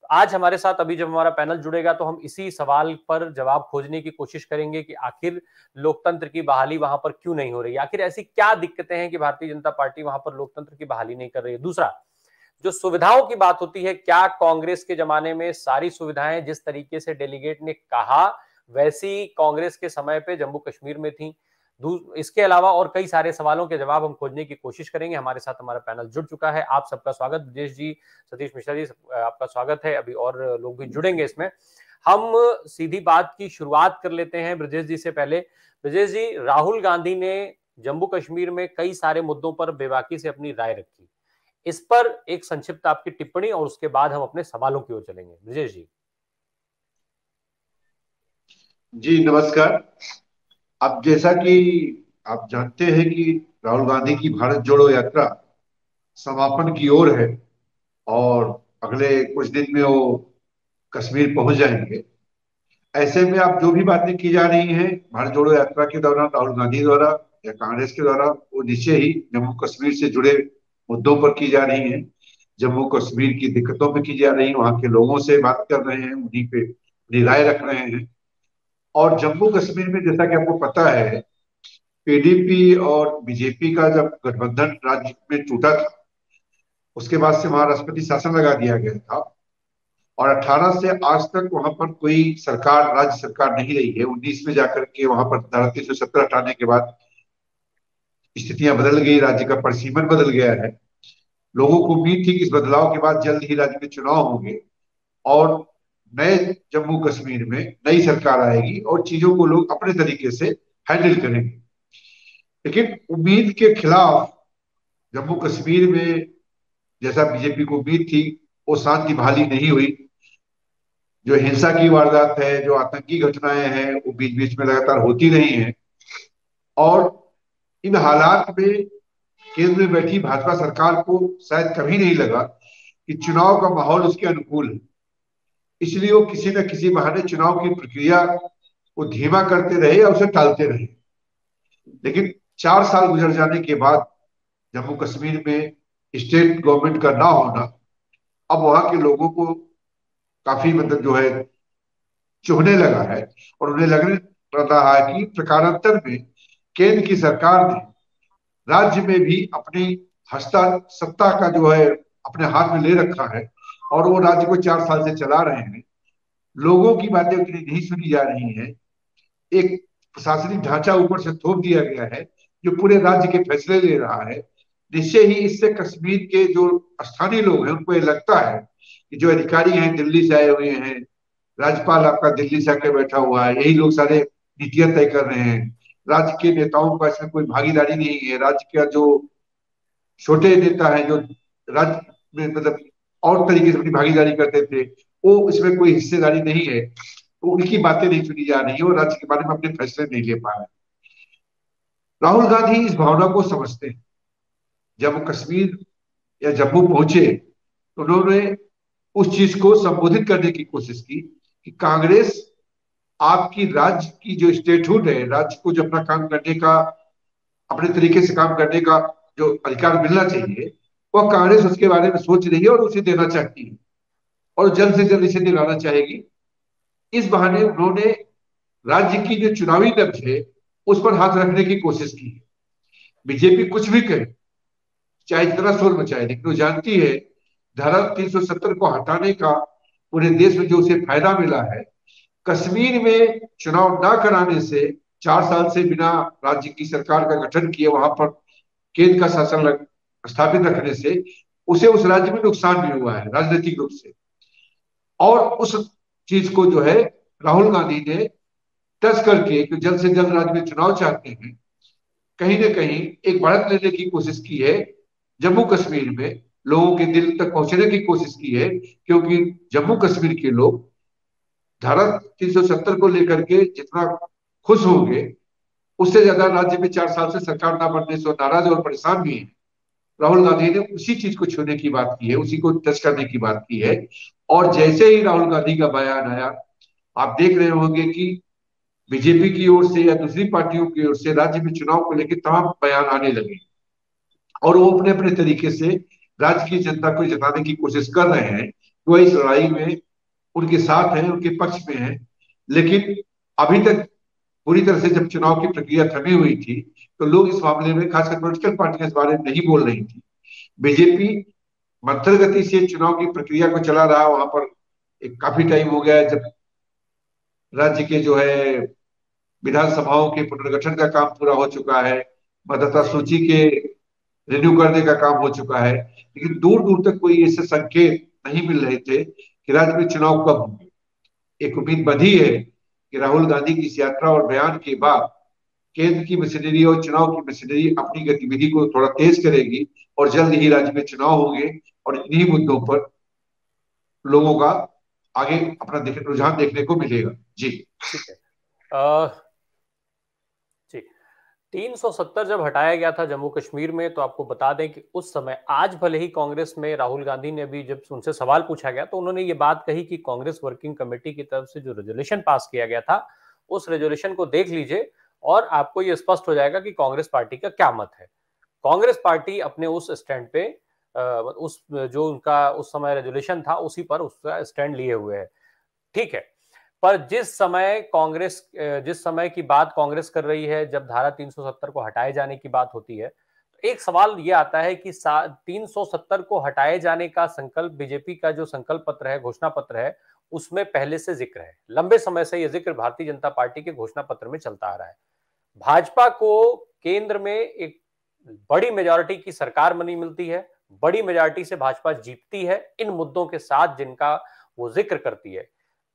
आज हमारे साथ अभी जब हमारा पैनल जुड़ेगा तो हम इसी सवाल पर जवाब खोजने की कोशिश करेंगे कि आखिर लोकतंत्र की बहाली वहां पर क्यों नहीं हो रही, आखिर ऐसी क्या दिक्कतें हैं कि भारतीय जनता पार्टी वहां पर लोकतंत्र की बहाली नहीं कर रही है। दूसरा, जो सुविधाओं की बात होती है, क्या कांग्रेस के जमाने में सारी सुविधाएं जिस तरीके से डेलीगेट ने कहा वैसी कांग्रेस के समय पे जम्मू कश्मीर में थी। इसके अलावा और कई सारे सवालों के जवाब हम खोजने की कोशिश करेंगे। हमारे साथ हमारा पैनल जुड़ चुका है। आप सबका स्वागत, ब्रजेश जी, सतीश मिश्रा जी, आपका स्वागत है। अभी और लोग भी जुड़ेंगे इसमें। हम सीधी बात की शुरुआत कर लेते हैं ब्रजेश जी से पहले। ब्रजेश जी, राहुल गांधी ने जम्मू कश्मीर में कई सारे मुद्दों पर बेबाकी से अपनी राय रखी। इस पर एक संक्षिप्त आपकी टिप्पणी और उसके बाद हम अपने सवालों की ओर चलेंगे। ब्रजेश जी। जी नमस्कार। अब जैसा कि आप जानते हैं कि राहुल गांधी की भारत जोड़ो यात्रा समापन की ओर है और अगले कुछ दिन में वो कश्मीर पहुंच जाएंगे। ऐसे में आप जो भी बातें की जा रही हैं भारत जोड़ो यात्रा के दौरान राहुल गांधी द्वारा या कांग्रेस के द्वारा, वो निश्चय ही जम्मू कश्मीर से जुड़े मुद्दों पर की जा रही हैं। जम्मू कश्मीर की दिक्कतों पर की जा रही है, वहां के लोगों से बात कर रहे हैं, उन्हीं पे अपनी राय रख रहे हैं। और जम्मू कश्मीर में जैसा कि आपको पता है, पीडीपी और बीजेपी का जब गठबंधन राज्य में टूटा था, उसके बाद से वहां राष्ट्रपति शासन लगा दिया गया था और 18 से आज तक वहां पर कोई सरकार, राज्य सरकार नहीं रही है। 19 में जाकर के वहां पर धारा 370 हटाने के बाद स्थितियां बदल गई, राज्य का परिसीमन बदल गया है। लोगों को उम्मीद थी कि इस बदलाव के बाद जल्द ही राज्य में चुनाव होंगे और नए जम्मू कश्मीर में नई सरकार आएगी और चीजों को लोग अपने तरीके से हैंडल करेंगे। लेकिन उम्मीद के खिलाफ जम्मू कश्मीर में जैसा बीजेपी को उम्मीद थी, वो शांति बहाली नहीं हुई। जो हिंसा की वारदात है, जो आतंकी घटनाएं हैं, वो बीच बीच में लगातार होती रही हैं। और इन हालात में केंद्र में बैठी भाजपा सरकार को शायद कभी नहीं लगा कि चुनाव का माहौल उसके अनुकूल है। इसलिए वो किसी न किसी बहाने चुनाव की प्रक्रिया को धीमा करते रहे या उसे टालते रहे। लेकिन 4 साल गुजर जाने के बाद जम्मू कश्मीर में स्टेट गवर्नमेंट का ना होना अब वहां के लोगों को काफी मतलब जो है चुभने लगा है और उन्हें लगने रहा है कि प्रकारांतर में केंद्र की सरकार ने राज्य में भी अपनी हस्ता सत्ता का जो है अपने हाथ में ले रखा है और वो राज्य को 4 साल से चला रहे हैं। लोगों की बातें उतनी नहीं सुनी जा रही हैं। एक प्रशासनिक ढांचा ऊपर से थोप दिया गया है जो पूरे राज्य के फैसले ले रहा है। निश्चय ही इससे कश्मीर के जो स्थानीय लोग हैं उनको ये लगता है कि जो अधिकारी हैं दिल्ली से आए हुए हैं, राज्यपाल आपका दिल्ली से आकर बैठा हुआ है, यही लोग सारे नीतियां तय कर रहे हैं। राज्य के नेताओं का इसमें कोई भागीदारी नहीं है। राज्य का जो छोटे नेता है जो राज्य में मतलब और तरीके से अपनी भागीदारी करते थे, वो इसमें कोई हिस्सेदारी नहीं है। तो उनकी बातें नहीं सुनी जा रही है और राज्य के बारे में अपने फैसले नहीं ले पा रहे। राहुल गांधी इस भावना को समझते हैं। जब कश्मीर या जम्मू पहुंचे तो उन्होंने उस चीज को संबोधित करने की कोशिश की कि कांग्रेस आपकी राज्य की जो स्टेटहुड है, राज्य को जो अपना काम करने का, अपने तरीके से काम करने का जो अधिकार मिलना चाहिए, वह कांग्रेस उसके बारे में सोच रही है और उसे देना चाहती है और जल्द से जल्द इसे दिलाना चाहेगी। इस बहाने उन्होंने राज्य की जो चुनावी नब्ज है उस पर हाथ रखने की कोशिश की है। बीजेपी कुछ भी करे, चाहे जितना शोर मचाए, लेकिन वो जानती है धारा 370 को हटाने का पूरे देश में जो उसे फायदा मिला है, कश्मीर में चुनाव ना कराने से, 4 साल से बिना राज्य की सरकार का गठन किए वहां पर केंद्र का शासन स्थापित रखने से उसे उस राज्य में नुकसान भी हुआ है राजनीतिक रूप से। और उस चीज को जो है राहुल गांधी ने टच करके जो जल्द से जल्द राज्य में चुनाव चाहते हैं, कहीं ना कहीं एक बढ़त लेने की कोशिश की है। जम्मू कश्मीर में लोगों के दिल तक पहुंचने की कोशिश की है, क्योंकि जम्मू कश्मीर के लोग धारा 370 को लेकर के जितना खुश होंगे, उससे ज्यादा राज्य में 4 साल से सरकार ना बनने से नाराज और परेशान भी है। राहुल गांधी ने उसी चीज को छूने की बात की है, उसी को टच करने की बात की है। और जैसे ही राहुल गांधी का बयान आया, आप देख रहे होंगे कि बीजेपी की ओर से या दूसरी पार्टियों की ओर से राज्य में चुनाव को लेकर तमाम बयान आने लगे। और वो अपने अपने तरीके से राज्य की जनता को जताने की कोशिश कर रहे हैं कि वह इस लड़ाई में उनके साथ हैं, उनके पक्ष में हैं। लेकिन अभी तक पूरी तरह से जब चुनाव की प्रक्रिया थमी हुई थी तो लोग इस मामले में, खासकर पॉलिटिकल पार्टियां इस बारे में नहीं बोल रही थी। बीजेपी मंथर गति से चुनाव की प्रक्रिया को चला रहा, वहां पर एक काफी टाइम हो गया है। जब राज्य के जो है विधानसभाओं के पुनर्गठन का काम पूरा हो चुका है, मतदाता जी सूची के रिन्यू करने का काम हो चुका है, लेकिन दूर दूर तक कोई ऐसे संकेत नहीं मिल रहे थे कि राज्य में चुनाव कब होंगे। एक उम्मीद बंधी है कि राहुल गांधी की इस यात्रा और बयान के बाद केंद्र की मशीनरी और चुनाव की मशीनरी अपनी गतिविधि को थोड़ा तेज करेगी और जल्द ही राज्य में चुनाव होंगे और इन्हीं मुद्दों पर लोगों का आगे अपना रुझान देखने को मिलेगा। जी। ठीक है। जी, 370 जब हटाया गया था जम्मू कश्मीर में, तो आपको बता दें कि उस समय, आज भले ही कांग्रेस में राहुल गांधी ने भी, जब उनसे सवाल पूछा गया तो उन्होंने ये बात कही कि कांग्रेस वर्किंग कमेटी की तरफ से जो रेजोल्यूशन पास किया गया था, उस रेजोल्यूशन को देख लीजिए और आपको ये स्पष्ट हो जाएगा कि कांग्रेस पार्टी का क्या मत है। कांग्रेस पार्टी अपने उस स्टैंड पे, उस जो उनका उस समय रेजोल्यूशन था उसी पर उसका स्टैंड लिए हुए है। ठीक है। पर जिस समय की बात कांग्रेस कर रही है, जब धारा 370 को हटाए जाने की बात होती है, तो एक सवाल यह आता है कि 370 को हटाए जाने का संकल्प, बीजेपी का जो संकल्प पत्र है, घोषणा पत्र है, उसमें पहले से जिक्र है, लंबे समय से यह जिक्र भारतीय जनता पार्टी के घोषणा पत्र में चलता आ रहा है। भाजपा को केंद्र में एक बड़ी मेजॉरिटी की सरकार बनी मिलती है, बड़ी मेजॉरिटी से भाजपा जीतती है इन मुद्दों के साथ जिनका वो जिक्र करती है।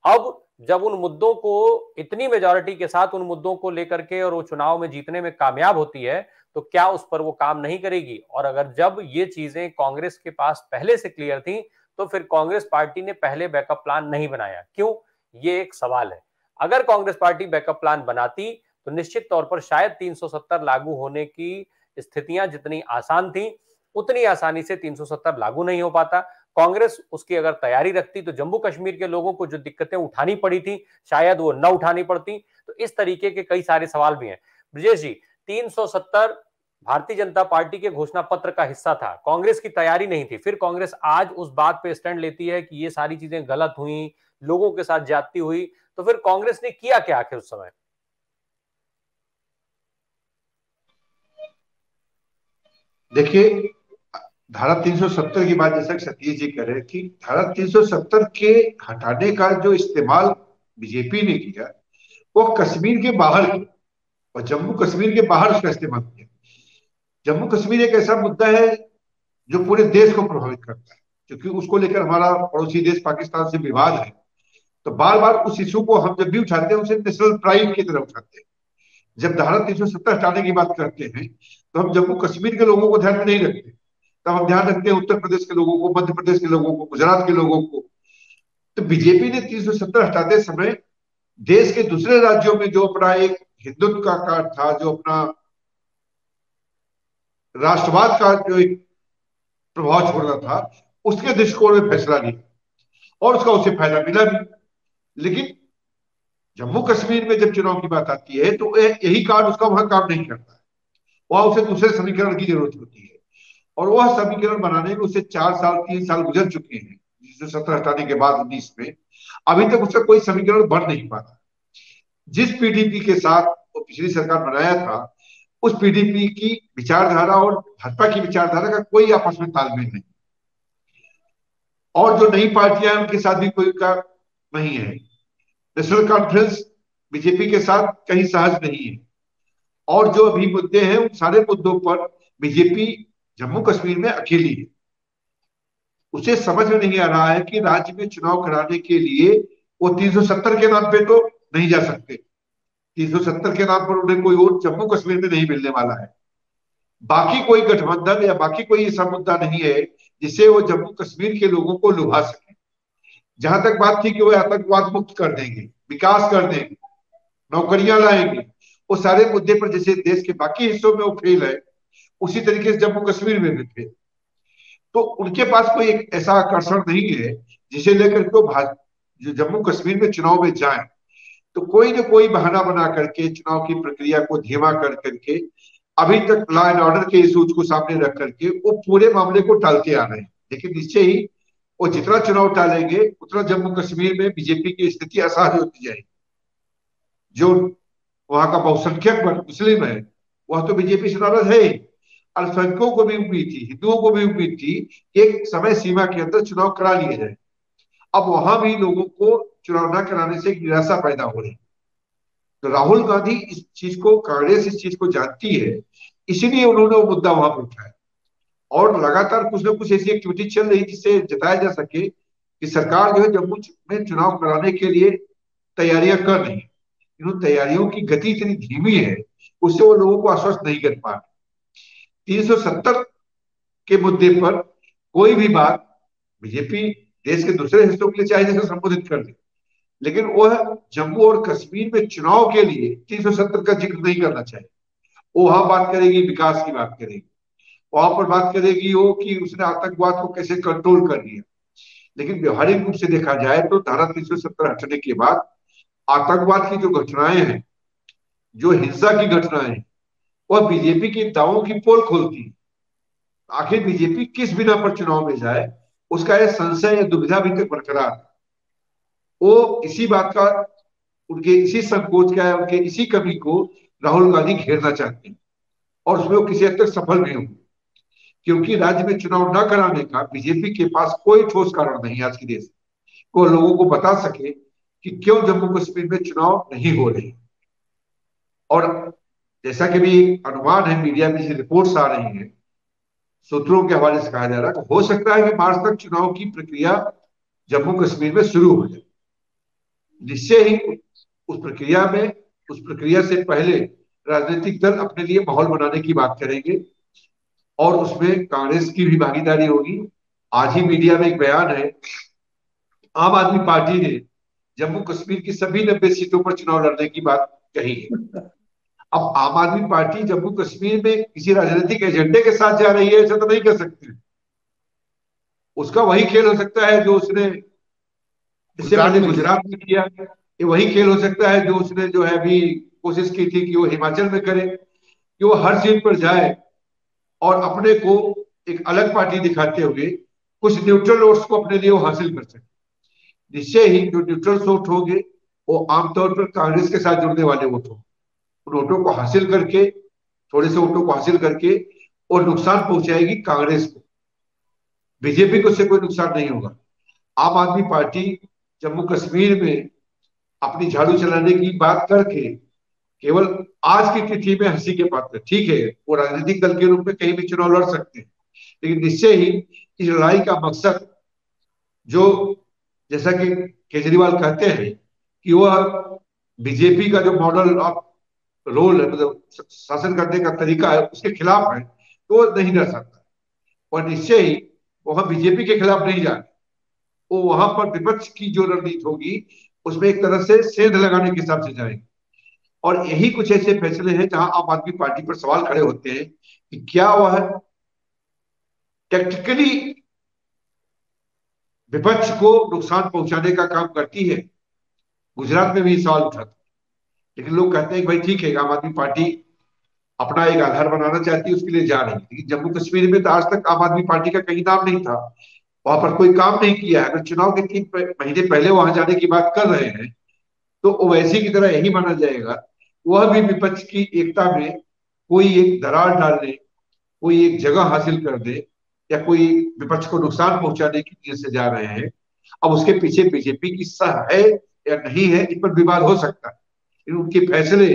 अब जब उन मुद्दों को, इतनी मेजॉरिटी के साथ उन मुद्दों को लेकर के और वो चुनाव में जीतने में कामयाब होती है, तो क्या उस पर वो काम नहीं करेगी? और अगर जब ये चीजें कांग्रेस के पास पहले से क्लियर थी, तो फिर कांग्रेस पार्टी ने पहले बैकअप प्लान नहीं बनाया क्यों? ये एक सवाल है। अगर कांग्रेस पार्टी बैकअप प्लान बनाती तो निश्चित तौर पर शायद 370 लागू होने की स्थितियां जितनी आसान थी, उतनी आसानी से 370 लागू नहीं हो पाता। कांग्रेस उसकी अगर तैयारी रखती तो जम्मू कश्मीर के लोगों को जो दिक्कतें उठानी पड़ी थी, शायद वो न उठानी पड़ती। तो इस तरीके के कई सारे सवाल भी हैं। ब्रजेश जी, 370 भारतीय जनता पार्टी के घोषणा पत्र का हिस्सा था, कांग्रेस की तैयारी नहीं थी, फिर कांग्रेस आज उस बात पे स्टैंड लेती है कि ये सारी चीजें गलत हुई, लोगों के साथ ज्यादती हुई, तो फिर कांग्रेस ने किया क्या आखिर उस समय? देखिए, धारा 370 की बात जैसा कि सतीश जी कह रहे हैं कि धारा 370 के हटाने का जो इस्तेमाल बीजेपी ने किया वो कश्मीर के बाहर किया और जम्मू कश्मीर के बाहर उसका इस्तेमाल किया। जम्मू कश्मीर एक ऐसा मुद्दा है जो पूरे देश को प्रभावित करता है, क्योंकि उसको लेकर हमारा पड़ोसी देश पाकिस्तान से विवाद है। तो बार बार उस इशू को हम जब भी उठाते हैं उसे नेशनल प्राइड की तरफ उठाते हैं। जब धारा 370 हटाने की बात करते हैं तो हम जम्मू कश्मीर के लोगों को ध्यान में नहीं रखते, तब हम ध्यान रखते हैं उत्तर प्रदेश के लोगों को, मध्य प्रदेश के लोगों को, गुजरात के लोगों को। तो बीजेपी ने 370 हटाते समय देश के दूसरे राज्यों में जो अपना एक हिंदुत्व का कार्ड था, जो अपना राष्ट्रवाद का जो एक प्रभाव छोड़ रहा था, उसके दृष्टिकोण में फैसला लिया और उसका उसे फायदा मिला भी। लेकिन जम्मू कश्मीर में जब चुनाव की बात आती है तो यही कार्ड उसका वहां काम नहीं करता है, वहां उसे दूसरे समीकरण की जरूरत होती है और वह समीकरण बनाने में उसे 4 साल 3 साल गुजर चुके हैं। 370 हटाने के बाद 19 में अभी तक उसका कोई समीकरण बन नहीं पाता। जिस पीडीपी के साथ वो पिछली सरकार बनाया था, उस पीडीपी की विचारधारा और भाजपा की विचारधारा का कोई आपस में तालमेल नहीं, और जो नई पार्टियां हैं उनके साथ भी कोई का नहीं है। नेशनल कॉन्फ्रेंस बीजेपी के साथ कहीं सहज नहीं है और जो अभी मुद्दे हैं उन सारे मुद्दों पर बीजेपी जम्मू कश्मीर में अकेली है। उसे समझ में नहीं आ रहा है कि राज्य में चुनाव कराने के लिए वो 370 के नाम पे तो नहीं जा सकते। 370 के नाम पर उन्हें कोई वोट जम्मू कश्मीर में नहीं मिलने वाला है। बाकी कोई गठबंधन या बाकी कोई ऐसा मुद्दा नहीं है जिससे वो जम्मू कश्मीर के लोगों को लुभा सके। जहां तक बात थी कि वो आतंकवाद मुक्त कर देंगे, विकास कर देंगे, नौकरियां लाएंगे, वो सारे मुद्दे पर जैसे देश के बाकी हिस्सों में वो फेल है, उसी तरीके से जम्मू कश्मीर में भी फेल। तो उनके पास कोई एक ऐसा आकर्षण नहीं है जिसे लेकर के वो जो जम्मू कश्मीर में चुनाव में जाए। तो कोई ना कोई बहाना बना करके चुनाव की प्रक्रिया को धीमा कर करके अभी तक लॉ एंड ऑर्डर के इशूज को सामने रख करके वो पूरे मामले को टालते आ रहे हैं। लेकिन निश्चय ही वो जितना चुनाव टालेंगे उतना जम्मू कश्मीर में बीजेपी की स्थिति असहज होती जाएगी। जो वहां का बहुसंख्यक वर्ग मुस्लिम है वह तो बीजेपी से नाराज है ही। अल्पसंख्यकों को भी उम्मीद थी, हिंदुओं को भी उम्मीद थी कि एक समय सीमा के अंदर चुनाव करा लिए जाए। अब वहां भी लोगों को चुनाव न कराने से एक निराशा पैदा हो रही। तो राहुल गांधी इस चीज को, कांग्रेस इस चीज को जानती है, इसीलिए उन्होंने वो मुद्दा वहां पर उठाया। और लगातार कुछ ना कुछ ऐसी एक्टिविटी चल रही जिससे जताया जा सके कि सरकार जो है जम्मू में चुनाव कराने के लिए तैयारियां कर रही है। इन तैयारियों की गति इतनी धीमी है, उससे वो लोगों को आश्वस्त नहीं कर पा रहे। 370 के मुद्दे पर कोई भी बात बीजेपी देश के दूसरे हिस्सों के लिए चाहे जैसे संबोधित कर ले, लेकिन वह जम्मू और कश्मीर में चुनाव के लिए 370 का जिक्र नहीं करना चाहिए। वो वहां बात करेगी, विकास की बात करेगी, वहां पर बात करेगी वो कि उसने आतंकवाद को कैसे कंट्रोल कर लिया। लेकिन व्यवहारिक रूप से देखा जाए तो धारा 370 हटने के बाद आतंकवाद की जो घटनाएं हैं, जो हिंसा की घटनाएं हैं, वह बीजेपी के दावों की पोल खोलती है। आखिर बीजेपी किस बिना पर चुनाव में जाए, उसका यह संशय या दुविधा अभी तक बरकरार है। वो इसी बात का, उनके इसी संकोच का, उनके इसी कमी को राहुल गांधी घेरना चाहते हैं और उसमें वो किसी हद तक सफल भी होंगे। क्योंकि राज्य में चुनाव न कराने का बीजेपी के पास कोई ठोस कारण नहीं आज के देश को लोगों को बता सके कि क्यों जम्मू कश्मीर में चुनाव नहीं हो रहे। और जैसा कि भी अनुमान है, मीडिया में रिपोर्ट्स आ रही हैं, सूत्रों के हवाले से कहा जा रहा है कि हो सकता है कि मार्च तक चुनाव की प्रक्रिया जम्मू कश्मीर में शुरू हो जाए। निश्चय ही उस प्रक्रिया से पहले राजनीतिक दल अपने लिए माहौल बनाने की बात करेंगे और उसमें कांग्रेस की भी भागीदारी होगी। आज ही मीडिया में एक बयान है, आम आदमी पार्टी ने जम्मू कश्मीर की सभी 90 सीटों पर चुनाव लड़ने की बात कही है। अब आम आदमी पार्टी जम्मू कश्मीर में किसी राजनीतिक एजेंडे के साथ जा रही है ऐसा तो नहीं कर सकती। उसका वही खेल हो सकता है जो उसने इससे पहले गुजरात में किया, ये वही खेल हो सकता है जो उसने जो है अभी कोशिश की थी कि वो हिमाचल में करे, कि वो हर सीट पर जाए और अपने को एक अलग पार्टी दिखाते हुए कुछ न्यूट्रल वोट्स को अपने लिए वो हासिल कर सके। निश्चय ही जो न्यूट्रल वोट होंगे वो आमतौर पर कांग्रेस के साथ जुड़ने वाले वोट होंगे। उन वोटों को हासिल करके, थोड़े से वोटों को हासिल करके और नुकसान पहुंचाएगी कांग्रेस को। बीजेपी को उससे कोई नुकसान नहीं होगा। आम आदमी पार्टी जम्मू कश्मीर में अपनी झाड़ू चलाने की बात करके केवल आज की तिथि में हंसी के पात्र, ठीक है वो राजनीतिक दल के रूप में कहीं भी चुनाव लड़ सकते हैं, लेकिन निश्चय ही इस लड़ाई का मकसद, जो जैसा कि केजरीवाल कहते हैं कि वह बीजेपी का जो मॉडल ऑफ रोल है, मतलब शासन करने का तरीका है, उसके खिलाफ है, तो वो नहीं लड़ सकता। और निश्चय ही वहां बीजेपी के खिलाफ नहीं जाए, वो वहां पर विपक्ष की जो रणनीति होगी उसमें एक तरह से सेंध लगाने के हिसाब से जाएंगे। और यही कुछ ऐसे फैसले हैं जहां आम आदमी पार्टी पर सवाल खड़े होते हैं कि क्या वह टेक्टिकली विपक्ष को नुकसान पहुंचाने का काम करती है। गुजरात में भी सवाल उठा था, लेकिन लोग कहते हैं कि भाई ठीक है, आम आदमी पार्टी अपना एक आधार बनाना चाहती है, उसके लिए जा रही है। लेकिन जम्मू कश्मीर में तो आज तक आम आदमी पार्टी का कहीं नाम नहीं था, वहां पर कोई काम नहीं किया है। अगर चुनाव के 3 महीने पहले वहां जाने की बात कर रहे हैं तो ओवैसी की तरह यही माना जाएगा, वह भी विपक्ष की एकता में कोई एक दरार डालने, कोई एक जगह हासिल कर दे या कोई विपक्ष को नुकसान पहुंचाने की नीयत से जा रहे हैं। अब उसके पीछे बीजेपी की सह है या नहीं है, इस पर विवाद हो सकता है, लेकिन उनके फैसले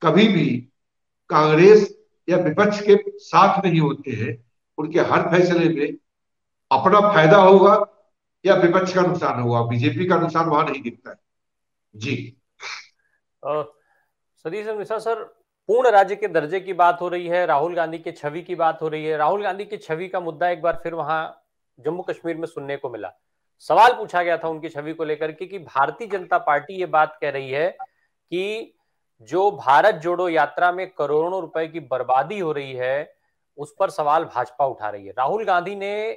कभी भी कांग्रेस या विपक्ष के साथ नहीं होते हैं। उनके हर फैसले में अपना फायदा होगा या विपक्ष का नुकसान होगा, बीजेपी का नुकसान वहां नहीं दिखता है। जी सतीश मिश्रा सर, पूर्ण राज्य के दर्जे की बात हो रही है, राहुल गांधी के छवि की बात हो रही है। राहुल गांधी की छवि का मुद्दा एक बार फिर वहां जम्मू कश्मीर में सुनने को मिला। सवाल पूछा गया था उनकी छवि को लेकर के कि भारतीय जनता पार्टी ये बात कह रही है कि जो भारत जोड़ो यात्रा में करोड़ों रुपए की बर्बादी हो रही है, उस पर सवाल भाजपा उठा रही है। राहुल गांधी ने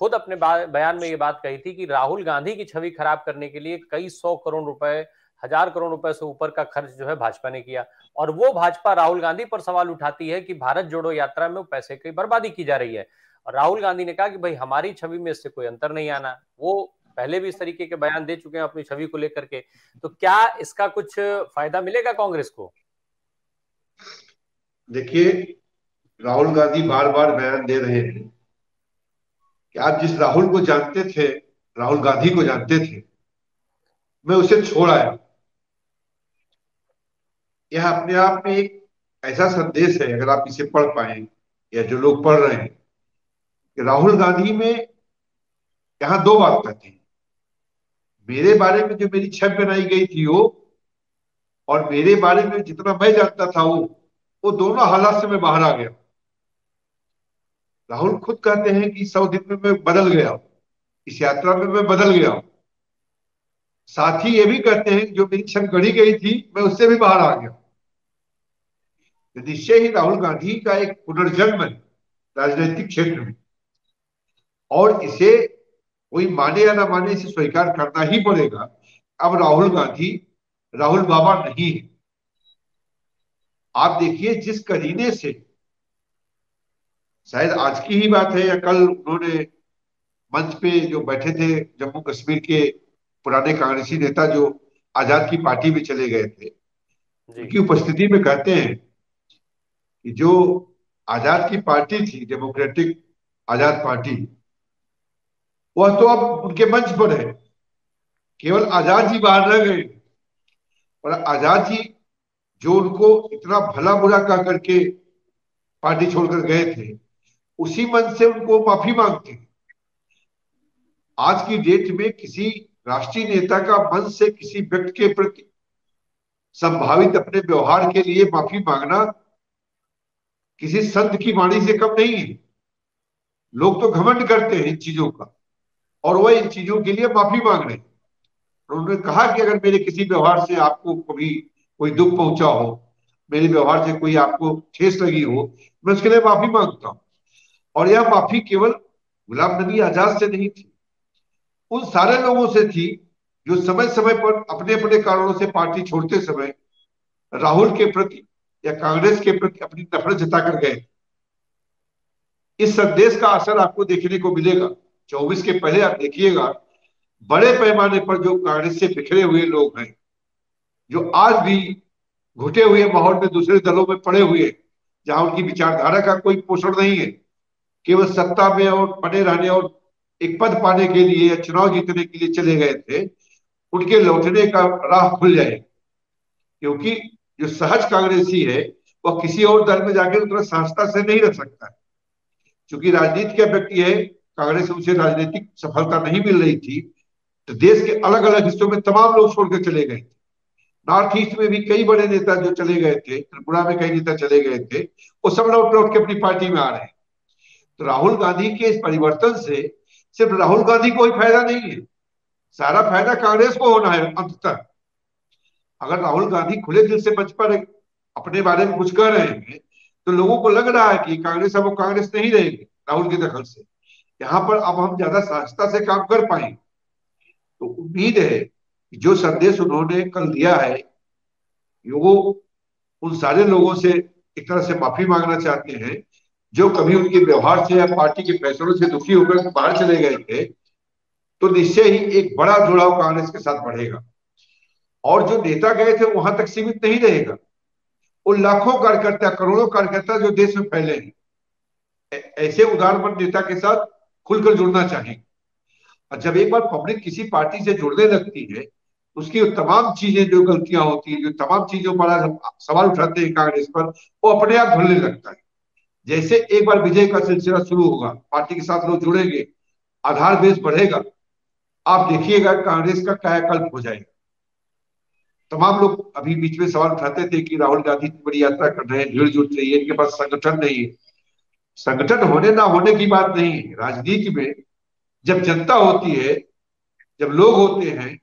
खुद अपने बयान में ये बात कही थी कि राहुल गांधी की छवि खराब करने के लिए कई 100 करोड़ रुपए, 1000 करोड़ रुपए से ऊपर का खर्च जो है भाजपा ने किया। और वो भाजपा राहुल गांधी पर सवाल उठाती है कि भारत जोड़ो यात्रा में पैसे की बर्बादी की जा रही है। और राहुल गांधी ने कहा कि भाई हमारी छवि में इससे कोई अंतर नहीं आना। वो पहले भी इस तरीके के बयान दे चुके हैं अपनी छवि को लेकर के। तो क्या इसका कुछ फायदा मिलेगा कांग्रेस को? देखिए, राहुल गांधी बार बार बयान दे रहे हैं कि आप जिस राहुल को जानते थे, राहुल गांधी को जानते थे, मैं उसे छोड़ आया। यह अपने आप में एक ऐसा संदेश है, अगर आप इसे पढ़ पाए या जो लोग पढ़ रहे हैं, कि राहुल गांधी में यहाँ दो बात कहते हैं। मेरे बारे में जो मेरी छवि बनाई गई थी वो, और मेरे बारे में जितना मैं जानता था वो दोनों हालात से मैं बाहर आ गया। राहुल खुद कहते हैं कि 100 दिन में मैं बदल गया हूं, इस यात्रा में मैं बदल गया हूं। साथ ही ये भी कहते हैं कि जो मेरी छवि गढ़ी गई थी मैं उससे भी बाहर आ गया। तो निश्चय ही राहुल गांधी का एक पुनर्जन्म है राजनीतिक क्षेत्र में, और इसे कोई माने या ना माने, इसे स्वीकार करना ही पड़ेगा। अब राहुल गांधी राहुल बाबा नहीं है। आप देखिए जिस करीने से, शायद आज की ही बात है या कल, उन्होंने मंच पे जो बैठे थे जम्मू कश्मीर के पुराने कांग्रेसी नेता जो आजाद की पार्टी में चले गए थे, जी। उनकी उपस्थिति में कहते हैं कि जो आजाद की पार्टी थी, डेमोक्रेटिक आजाद पार्टी, वह तो अब उनके मंच पर है। केवल आजाद जी बाहर रह गए, और आजाद जी जो उनको इतना भला बुरा कह करके पार्टी छोड़कर गए थे, उसी मंच से उनको माफी मांगते हैं। आज की डेट में किसी राष्ट्रीय नेता का मंच से किसी व्यक्ति के प्रति संभावित अपने व्यवहार के लिए माफी मांगना किसी संत की वाणी से कम नहीं है। लोग तो घमंड करते हैं इन चीजों का, और वह इन चीजों के लिए माफी मांग रहे हैं। उन्होंने कहा कि अगर मेरे किसी व्यवहार से आपको कभी कोई दुख पहुंचा हो, मेरे व्यवहार से कोई आपको ठेस लगी हो, मैं उसके लिए माफी मांगता हूं। और यह माफी केवल गुलाम नबी आजाद से नहीं थी, उन सारे लोगों से थी जो समय समय पर अपने अपने कारणों से पार्टी छोड़ते समय राहुल के प्रति या कांग्रेस के प्रति अपनी नफरत जताकर गए। इस संदेश का असर आपको देखने को मिलेगा 24 के पहले। आप देखिएगा बड़े पैमाने पर जो कांग्रेस से बिखरे हुए लोग हैं, जो आज भी घुटे हुए माहौल में दूसरे दलों में पड़े हुए, जहां उनकी विचारधारा का कोई पोषण नहीं है, केवल सत्ता में और बने रहने और एक पद पाने के लिए या चुनाव जीतने के लिए चले गए थे, उनके लौटने का राह खुल जाए। क्योंकि जो सहज कांग्रेसी है वह किसी और दल में जाकर उतना सहजता से नहीं रह सकता है। क्योंकि राजनीति का व्यक्ति है, कांग्रेस में उसे राजनीतिक सफलता नहीं मिल रही थी, तो देश के अलग अलग हिस्सों में तमाम लोग छोड़कर चले गए थे। नॉर्थ ईस्ट में भी कई बड़े नेता जो चले गए थे, त्रिपुरा में कई नेता चले गए थे, वो सब लौट लौट के अपनी पार्टी में आ रहे हैं। तो राहुल गांधी के इस परिवर्तन से सिर्फ राहुल गांधी को ही फायदा नहीं है, सारा फायदा कांग्रेस को होना है अंततः। अगर राहुल गांधी खुले दिल से मंच पर अपने बारे में कुछ कह रहे हैं, तो लोगों को लग रहा है कि कांग्रेस अब वो कांग्रेस नहीं रहेगी राहुल के दखल से। यहाँ पर अब हम ज्यादा सहजता से काम कर पाएंगे। तो उम्मीद है कि जो संदेश उन्होंने कल दिया है, वो उन सारे लोगों से एक तरह से माफी मांगना चाहते हैं जो कभी उनके व्यवहार से या पार्टी के फैसलों से दुखी होकर बाहर चले गए थे। तो निश्चय ही एक बड़ा जुड़ाव कांग्रेस के साथ बढ़ेगा, और जो नेता गए थे वहां तक सीमित नहीं रहेगा। उन लाखों कार्यकर्ता, करोड़ों कार्यकर्ता जो देश में फैले हैं, ऐसे उदारमंद नेता के साथ खुलकर जुड़ना चाहिए। और जब एक बार पब्लिक किसी पार्टी से जुड़ने लगती है, उसकी तमाम चीजें जो गलतियां होती है, जो तमाम चीजों पर आज हम सवाल उठाते हैं कांग्रेस पर, वो अपने आप धुलने लगता है। जैसे एक बार विजय का सिलसिला शुरू होगा, पार्टी के साथ लोग जुड़ेंगे, आधार बेस बढ़ेगा, आप देखिएगा कांग्रेस का कायाकल्प हो जाएगा। तमाम लोग अभी बीच में सवाल उठाते थे कि राहुल गांधी इतनी बड़ी यात्रा कर रहे हैं, भीड़ जुट रही है, इनके पास संगठन नहीं है। संगठन होने ना होने की बात नहीं है। राजनीति में जब जनता होती है, जब लोग होते हैं,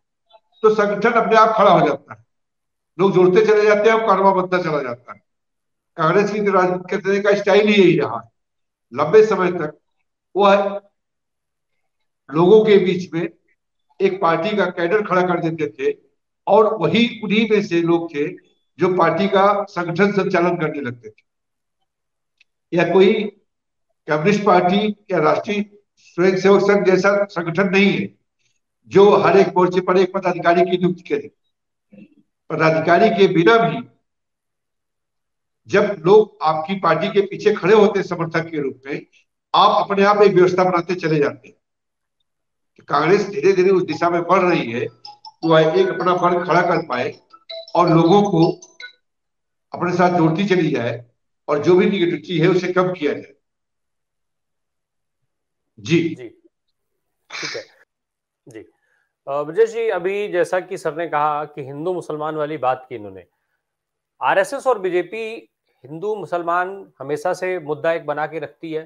तो संगठन अपने आप खड़ा हो जाता है, लोग जुड़ते चले जाते हैं और कारवां बनता चला जाता है। कांग्रेस की राजनीति करने का स्टाइल ही यही रहा है लंबे समय तक। वह लोगों के बीच में एक पार्टी का कैडर खड़ा कर देते थे, और वही उन्हीं में से लोग थे जो पार्टी का संगठन संचालन करने लगते थे। या कोई कम्युनिस्ट पार्टी या राष्ट्रीय स्वयंसेवक संघ जैसा संगठन नहीं है जो हर एक मोर्चे पर एक पदाधिकारी की नियुक्ति करे। पदाधिकारी के बिना भी जब लोग आपकी पार्टी के पीछे खड़े होते हैं समर्थक के रूप में, आप अपने आप एक व्यवस्था बनाते चले जाते हैं। तो कांग्रेस धीरे धीरे उस दिशा में बढ़ रही है कि वह एक अपना फर्क खड़ा कर पाए और लोगों को अपने साथ जोड़ती चली जाए और जो भी निगेटिविटी है उसे कम किया जाए। जी जी ठीक है जी। विजय जी, अभी जैसा कि सर ने कहा कि हिंदू मुसलमान वाली बात की इन्होंने, आरएसएस और बीजेपी हिंदू मुसलमान हमेशा से मुद्दा एक बना के रखती है,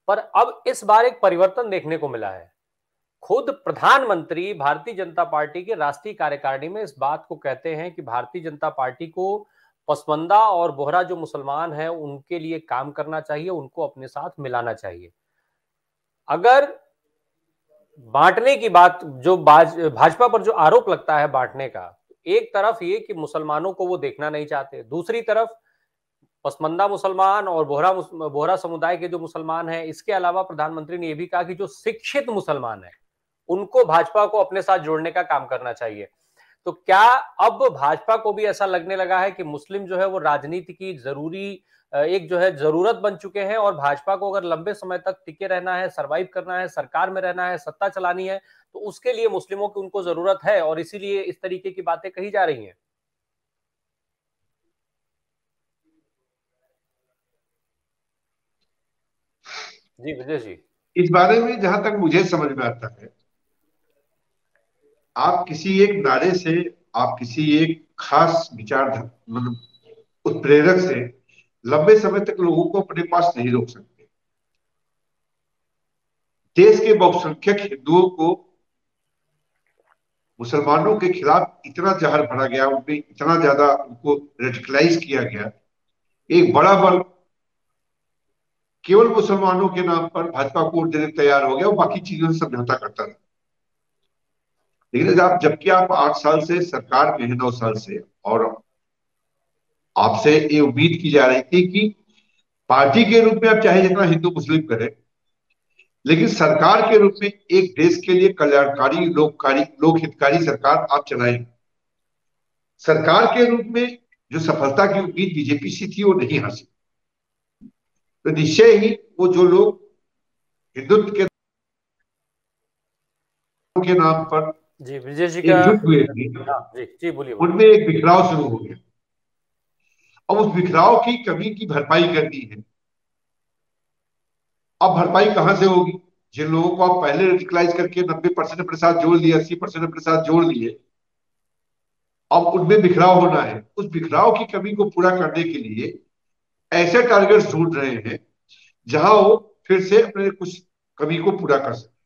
पर अब इस बार एक परिवर्तन देखने को मिला है। खुद प्रधानमंत्री भारतीय जनता पार्टी के राष्ट्रीय कार्यकारिणी में इस बात को कहते हैं कि भारतीय जनता पार्टी को पसमंदा और बोहरा जो मुसलमान हैं उनके लिए काम करना चाहिए, उनको अपने साथ मिलाना चाहिए। अगर बांटने की बात जो भाजपा पर जो आरोप लगता है बांटने का, एक तरफ ये कि मुसलमानों को वो देखना नहीं चाहते, दूसरी तरफ पसमंदा मुसलमान और बोहरा समुदाय के जो मुसलमान हैं, इसके अलावा प्रधानमंत्री ने यह भी कहा कि जो शिक्षित मुसलमान है उनको भाजपा को अपने साथ जोड़ने का काम करना चाहिए। तो क्या अब भाजपा को भी ऐसा लगने लगा है कि मुस्लिम जो है वो राजनीति की एक जो है जरूरत बन चुके हैं, और भाजपा को अगर लंबे समय तक टिके रहना है, सरवाइव करना है, सरकार में रहना है, सत्ता चलानी है, तो उसके लिए मुस्लिमों की उनको जरूरत है और इसीलिए इस तरीके की बातें कही जा रही हैं? जी विजय जी। इस बारे में जहां तक मुझे समझ में आता है, आप किसी एक नारे से, आप किसी एक खास विचार मतलब उत्प्रेरक से लंबे समय तक लोगों को अपने पास नहीं रोक सकते। देश के बहुसंख्यक हिंदुओं को मुसलमानों के खिलाफ इतना जहर भरा गया, उनमें इतना ज्यादा उनको रेडिकलाइज किया गया। एक बड़ा बल केवल मुसलमानों के नाम पर भाजपा को वोट देने तैयार हो गया और बाकी चीजों से समझौता करता रहा। लेकिन जबकि आप 8 साल से सरकार में है, 9 साल से, और आपसे ये उम्मीद की जा रही थी कि पार्टी के रूप में आप चाहे जितना हिंदू मुस्लिम करें, लेकिन सरकार के रूप में एक देश के लिए कल्याणकारी, लोककारी, लोकहितकारी सरकार आप चलाएं। सरकार के रूप में जो सफलता की उम्मीद बीजेपी से थी वो नहीं हासिल। तो निश्चय ही वो जो लोग हिंदुत्व के नाम पर जी विजय जी का एकजुट हुए थे, हाँ जी जी बोलिए। उनमें एक बिखराव शुरू हो गया। अब उस बिखराव की कमी की भरपाई करनी है। अब भरपाई कहां से होगी? जिन लोगों को आप पहले रेडिकलाइज करके 90% अपने साथ जोड़ लिए, 80% अपने साथ जोड़ लिए, अब उनमें बिखराव होना है। उस बिखराव की कमी को पूरा करने के लिए ऐसे टारगेट्स ढूंढ रहे हैं जहां वो फिर से अपने कुछ कमी को पूरा कर सके।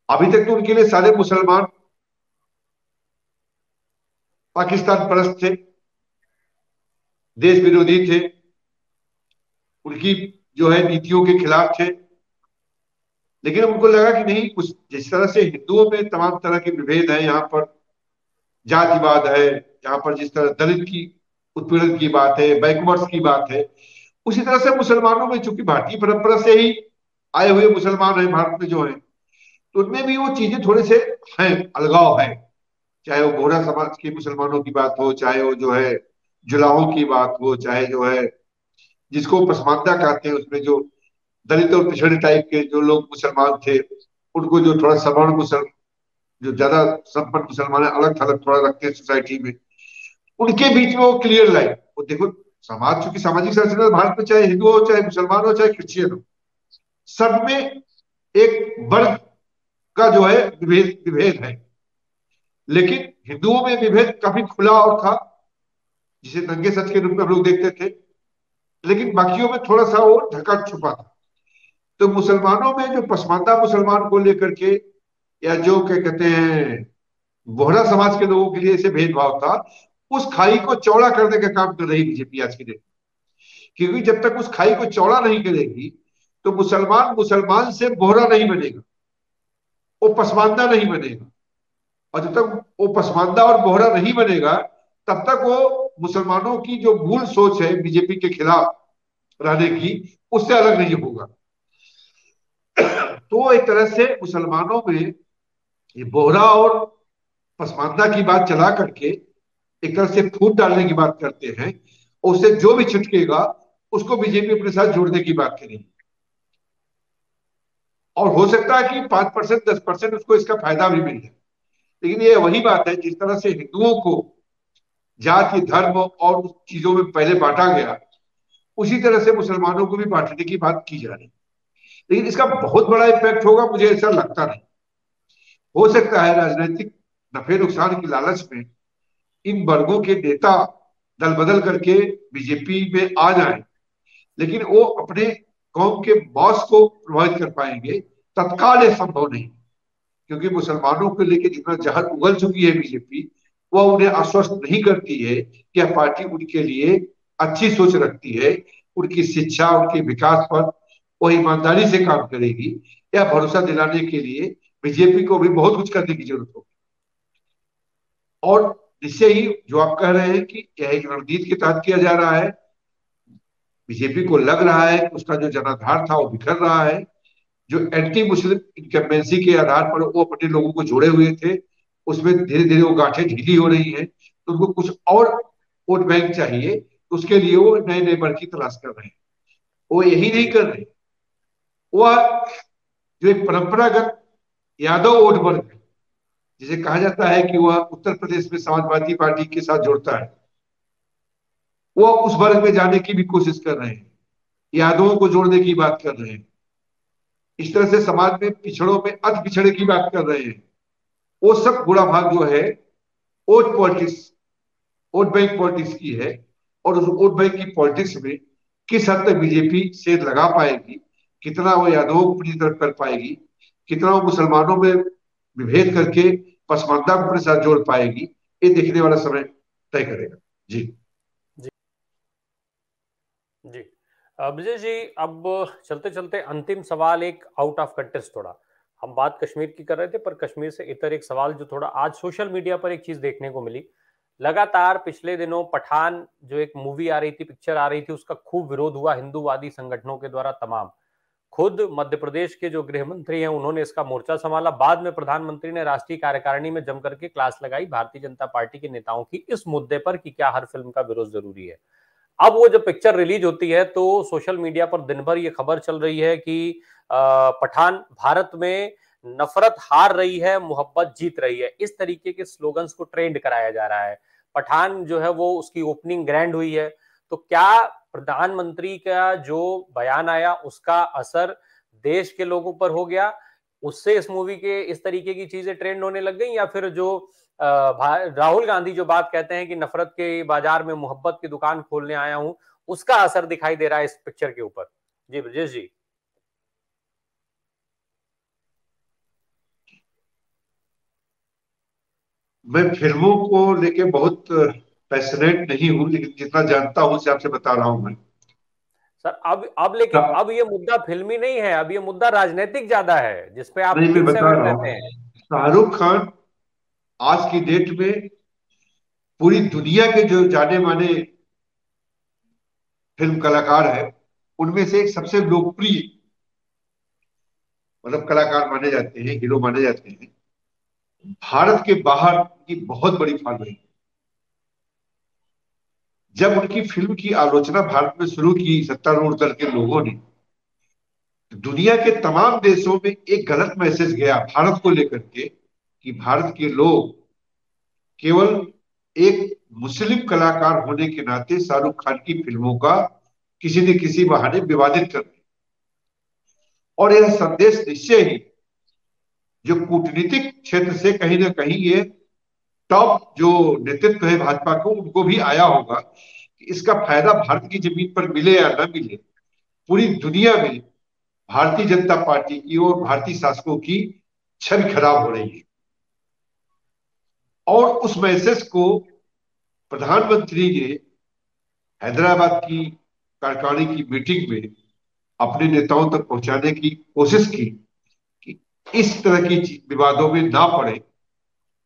अभी तक तो उनके लिए सारे मुसलमान पाकिस्तान परस्त थे, देश विरोधी थे, उनकी जो है नीतियों के खिलाफ थे। लेकिन उनको लगा कि नहीं, कुछ जिस तरह से हिंदुओं में तमाम तरह के विभेद हैं, यहाँ पर जातिवाद है, यहाँ पर जिस तरह दलित की उत्पीड़न की बात है, बैकवर्ड्स की बात है, उसी तरह से मुसलमानों में, चूंकि भारतीय परंपरा से ही आए हुए मुसलमान हैं भारत में जो है, तो उनमें भी वो चीजें थोड़े से हैं, अलगाव है। चाहे वो बोहरा समाज के मुसलमानों की बात हो, चाहे वो जो है जुलाहों की बात हो, चाहे जो है जिसको पसमानदा कहते हैं उसमें जो दलित और पिछड़े टाइप के जो लोग मुसलमान थे, उनको जो थोड़ा सवर्ण मुसल जो ज्यादा संपन्न मुसलमान है, अलग थलग थोड़ा रखते हैं सोसाइटी में, उनके बीच में वो क्लियर लाइन। वो देखो, समाज चूंकि सामाजिक संरचना भारत में चाहे हिंदू हो, चाहे मुसलमान हो, चाहे क्रिश्चियन हो, सब में एक वर्ग का जो है विभेद विभेद है। लेकिन हिंदुओं में विभेद काफी खुला और था, जिसे दंगे सच के रूप में हम लोग देखते थे। लेकिन बाकियों में थोड़ा सा वो ढका छुपा था। तो मुसलमानों में जो पसमानदा मुसलमान को लेकर के, या जो क्या कहते हैं बोहरा समाज के लोगों के लिए ऐसे भेदभाव था, उस खाई को चौड़ा करने का काम कर रही बीजेपी आज के दिन। क्योंकि जब तक उस खाई को चौड़ा नहीं करेगी तो मुसलमान मुसलमान से बोहरा नहीं बनेगा, वो पसमानदा नहीं बनेगा। और जब तक वो पसमानदा और बोहरा नहीं बनेगा, तब तक वो मुसलमानों की जो मूल सोच है बीजेपी के खिलाफ रहने की, उससे अलग नहीं होगा। तो एक तरह से मुसलमानों में ये बोहरा और पसमानदा की बात चला करके एक तरह से फूट डालने की बात करते हैं, और उससे जो भी छिटकेगा उसको बीजेपी अपने साथ जोड़ने की बात करेगी। और हो सकता है कि 5% 10% उसको इसका फायदा भी मिल जाए। लेकिन ये वही बात है, जिस तरह से हिंदुओं को जाति धर्म और उस चीजों में पहले बांटा गया, उसी तरह से मुसलमानों को भी बांटने की बात की जा रही है। लेकिन इसका बहुत बड़ा इम्पैक्ट होगा मुझे ऐसा लगता नहीं। हो सकता है राजनीतिक नफे नुकसान की लालच में इन वर्गों के नेता दल बदल करके बीजेपी में आ जाएं, लेकिन वो अपने कौम के बॉस को प्रभावित कर पाएंगे तत्काल ये संभव नहीं। क्योंकि मुसलमानों को लेकर जितना जहर उगल चुकी है बीजेपी, वह उन्हें आश्वस्त नहीं करती है कि यह पार्टी उनके लिए अच्छी सोच रखती है, उनकी शिक्षा उनके विकास पर वह ईमानदारी से काम करेगी। यह भरोसा दिलाने के लिए बीजेपी को भी बहुत कुछ करने की जरूरत होगी। और निश्चय ही जो आप कह रहे हैं कि यह एक रणनीति के तहत किया जा रहा है, बीजेपी को लग रहा है कि उसका जो जनाधार था वो बिखर रहा है। जो एंटी मुस्लिम इनकम्बेंसी के आधार पर वो अपने लोगों को जोड़े हुए थे, उसमें धीरे धीरे वो गांठें ढीली हो रही हैं, तो उनको कुछ और वोट बैंक चाहिए, तो उसके लिए वो नए नए वर्ग की तलाश कर रहे हैं। वो यही नहीं जी कर रहे, वह जो एक परंपरागत यादव वोट वर्ग है, जिसे कहा जाता है कि वह उत्तर प्रदेश में समाजवादी पार्टी के साथ जुड़ता है, वो उस वर्ग में जाने की भी कोशिश कर रहे हैं, यादवों को जोड़ने की बात कर रहे हैं। इस तरह से समाज में पिछड़ों में अति पिछड़े की बात कर रहे हैं। वो सब बुरा भाग जो है vote politics, vote bank politics की है। और उस वोट बैंक की पॉलिटिक्स में किस हद तक बीजेपी सेध लगा पाएगी, कितना वो यादवों को अपनी तरफ कर पाएगी, कितना वो मुसलमानों में विभेद करके पसमानदा को अपने साथ जोड़ पाएगी, ये देखने वाला समय तय करेगा। जी जी जी। विजय जी, अब चलते चलते अंतिम सवाल, एक आउट ऑफ कंटेस्ट थोड़ा, हम बात कश्मीर की कर रहे थे पर कश्मीर से इतर एक सवाल जो थोड़ा आज सोशल मीडिया पर एक चीज देखने को मिली। लगातार पिछले दिनों पठान जो एक मूवी आ रही थी, पिक्चर आ रही थी, उसका खूब विरोध हुआ हिंदूवादी संगठनों के द्वारा तमाम। खुद मध्य प्रदेश के जो गृह मंत्री हैं उन्होंने इसका मोर्चा संभाला। बाद में प्रधानमंत्री ने राष्ट्रीय कार्यकारिणी में जम करके क्लास लगाई भारतीय जनता पार्टी के नेताओं की इस मुद्दे पर कि क्या हर फिल्म का विरोध जरूरी है। अब वो जब पिक्चर रिलीज होती है तो सोशल मीडिया पर दिन भर ये खबर चल रही है कि पठान भारत में नफरत हार रही है, मोहब्बत जीत रही है, इस तरीके के स्लोगन्स को ट्रेंड कराया जा रहा है। पठान जो है वो उसकी ओपनिंग ग्रैंड हुई है, तो क्या प्रधानमंत्री का जो बयान आया उसका असर देश के लोगों पर हो गया, उससे इस मूवी के इस तरीके की चीजें ट्रेंड होने लग गई, या फिर जो राहुल गांधी जो बात कहते हैं कि नफरत के बाजार में मोहब्बत की दुकान खोलने आया हूं, उसका असर दिखाई दे रहा है इस पिक्चर के ऊपर? जी ब्रजेश जी। मैं फिल्मों को लेके बहुत पैशनेट नहीं हूं, लेकिन जितना जानता हूं उसे आपसे बता रहा हूं मैं। सर अब लेकिन अब ये मुद्दा फिल्मी नहीं है, अब ये मुद्दा राजनीतिक ज्यादा है जिसपे आप नहीं, मैं ठीक बता सहमत रहा रहते हूँ, हैं? शाहरुख खान आज की डेट में पूरी दुनिया के जो जाने माने फिल्म कलाकार हैं, उनमें से एक सबसे लोकप्रिय मतलब कलाकार माने जाते हैं, हीरो माने जाते हैं। भारत के बाहर की बहुत बड़ी फॉलोइंग। जब उनकी फिल्म की आलोचना भारत में शुरू की सत्तारूढ़ दल के लोगों ने, तो दुनिया के तमाम देशों में एक गलत मैसेज गया भारत को लेकर के कि भारत के लोग केवल एक मुस्लिम कलाकार होने के नाते शाहरुख खान की फिल्मों का किसी न किसी बहाने विवादित कर रहे। और यह संदेश निश्चय ही जो कूटनीतिक क्षेत्र से कहीं ना कहीं ये टॉप जो नेतृत्व है भाजपा को, उनको भी आया होगा कि इसका फायदा भारत की जमीन पर मिले या न मिले, पूरी दुनिया में भारतीय जनता पार्टी की और भारतीय शासकों की छवि खराब हो रही है। और उस मैसेज को प्रधानमंत्री ने हैदराबाद की कार्यकारिणी की मीटिंग में अपने नेताओं तक पहुंचाने की कोशिश की कि इस तरह की विवादों में ना पड़े,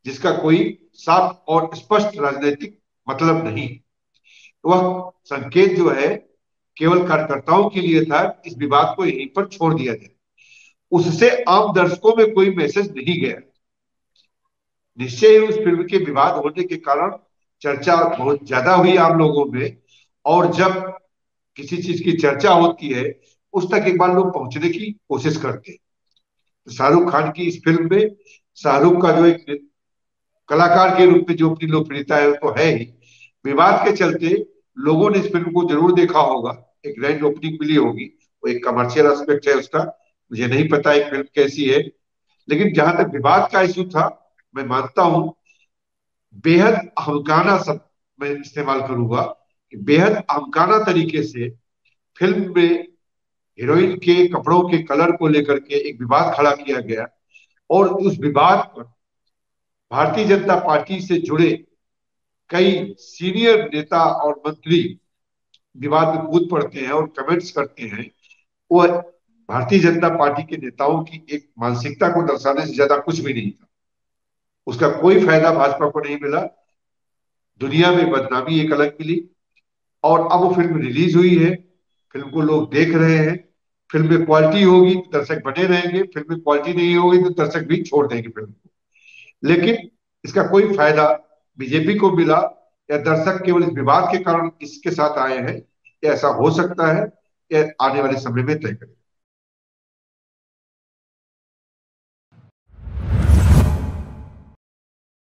जिसका कोई साफ और स्पष्ट राजनीतिक मतलब नहीं। वह संकेत जो है केवल कार्यकर्ताओं के लिए था, इस विवाद को यहीं पर छोड़ दिया जाए। उससे आम दर्शकों में कोई मैसेज नहीं गया। निश्चय ही उस फिल्म के विवाद होने के कारण चर्चा बहुत ज्यादा हुई आम लोगों में। और जब किसी चीज की चर्चा होती है, उस तक एक बार लोग पहुंचने की कोशिश करते हैं। तो शाहरुख खान की इस फिल्म में शाहरुख का जो एक कलाकार के रूप में जो अपनी लोकप्रियता है वो तो है ही, विवाद के चलते लोगों ने इस फिल्म को जरूर देखा होगा। एक ग्रैंड ओपनिंग मिली होगी, वो एक कमर्शियल एस्पेक्ट है उसका। मुझे नहीं पता एक फिल्म कैसी है, लेकिन जहां तक विवाद का इशू था, मैं मानता हूं बेहद अहमकाना सब मैं इस्तेमाल करूंगा कि बेहद अहमकाना तरीके से फिल्म में हीरोइन के कपड़ों के कलर को लेकर के एक विवाद खड़ा किया गया। और उस विवाद पर भारतीय जनता पार्टी से जुड़े कई सीनियर नेता और मंत्री विवाद में कूद पड़ते हैं और कमेंट्स करते हैं। वो भारतीय जनता पार्टी के नेताओं की एक मानसिकता को दर्शाने से ज्यादा कुछ भी नहीं था। उसका कोई फायदा भाजपा को नहीं मिला, दुनिया में बदनामी एक अलग मिली। और अब वो फिल्म रिलीज हुई है, फिल्म को लोग देख रहे हैं। फिल्म में क्वालिटी होगी तो दर्शक बने रहेंगे, फिल्म में क्वालिटी नहीं होगी तो दर्शक भी छोड़ देंगे फिल्म को। लेकिन इसका कोई फायदा बीजेपी को मिला या दर्शक केवल इस विवाद के कारण इसके साथ आए हैं, ऐसा हो सकता है, यह आने वाले समय में तय करें।